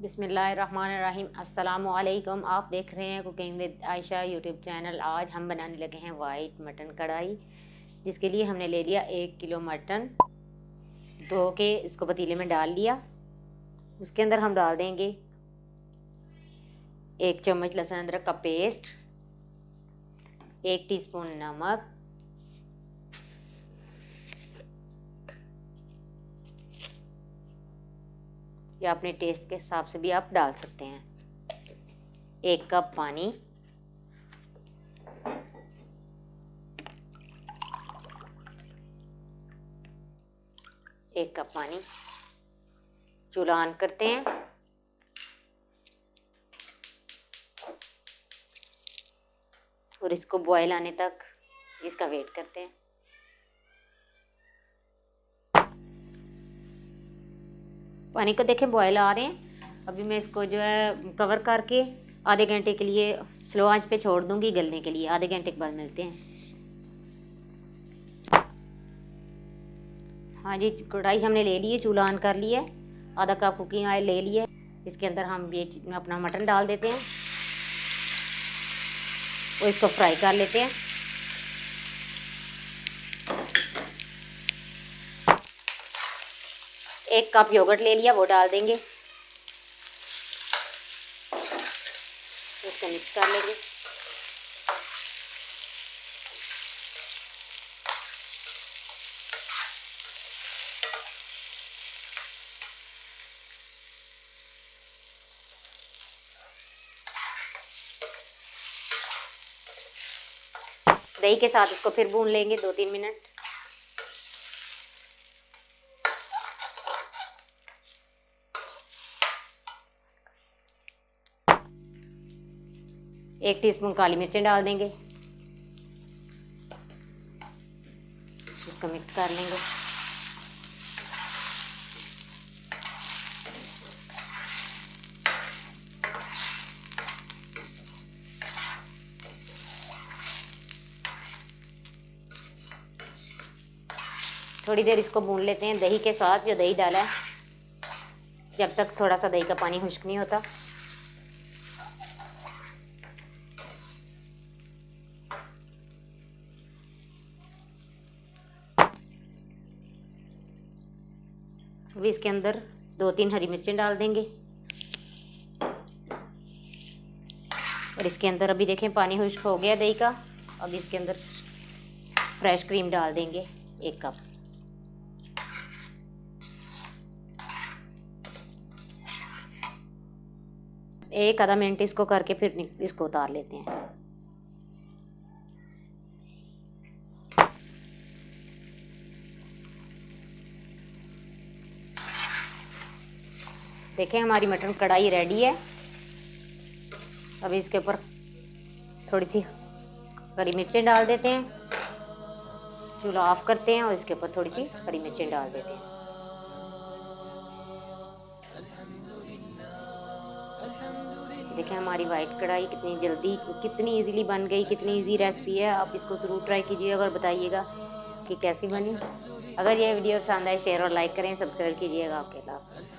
बिस्मिल्लाहिर्रहमानिर्रहीम। अस्सलामुअलैकुम। आप देख रहे हैं cooking with Ayesha YouTube channel. आज हम बनाने लगे हैं वाइट मटन कढ़ाई, जिसके लिए हमने ले लिया 1 किलो मटन। धो के इसको पतीले में डाल लिया। उसके अंदर हम डाल देंगे 1 चम्मच लहसुन अदरक का पेस्ट, 1 टीस्पून नमक, या अपने टेस्ट के हिसाब से भी आप डाल सकते हैं, 1 कप पानी, चूल्हा ऑन करते हैं और इसको बॉयल आने तक इसका वेट करते हैं। पानी को देखें बॉयल आ रहे हैं। अभी मैं इसको जो है कवर करके आधे घंटे के लिए स्लो आंच पे छोड़ दूंगी गलने के लिए। आधे घंटे के बाद मिलते हैं। हाँ जी, कढ़ाई हमने ले ली है, चूल्हा ऑन कर लिया है, आधा कप कुकिंग ऑयल ले लिया। इसके अंदर हम ये अपना मटन डाल देते हैं और इसको फ्राई कर लेते हैं। एक कप योगर्ट ले लिया, वो डाल देंगे, इसको मिक्स कर लेंगे। दही के साथ इसको फिर भून लेंगे 2-3 मिनट। एक टीस्पून काली मिर्चें डाल देंगे, इसको मिक्स कर लेंगे। थोड़ी देर इसको भून लेते हैं दही के साथ, जो दही डाला है, जब तक थोड़ा सा दही का पानी खुश्क नहीं होता। अभी इसके अंदर 2-3 हरी मिर्चें डाल देंगे और इसके अंदर अभी देखें पानी खुश्क हो गया दही का। अब इसके अंदर फ्रेश क्रीम डाल देंगे 1 कप। एक आधा मिनट इसको करके फिर इसको उतार लेते हैं। देखें हमारी मटन कढ़ाई रेडी है। अभी इसके ऊपर थोड़ी सी हरी मिर्चें डाल देते हैं, चूल्हा ऑफ करते हैं और इसके ऊपर थोड़ी सी हरी मिर्चें डाल देते हैं। देखें हमारी वाइट कढ़ाई कितनी जल्दी, कितनी इजीली बन गई, कितनी इजी रेसिपी है। आप इसको ज़रूर ट्राई कीजिएगा और बताइएगा कि कैसी बनी। अगर ये वीडियो पसंद आए शेयर और लाइक करें, सब्सक्राइब कीजिएगा। आपके साथ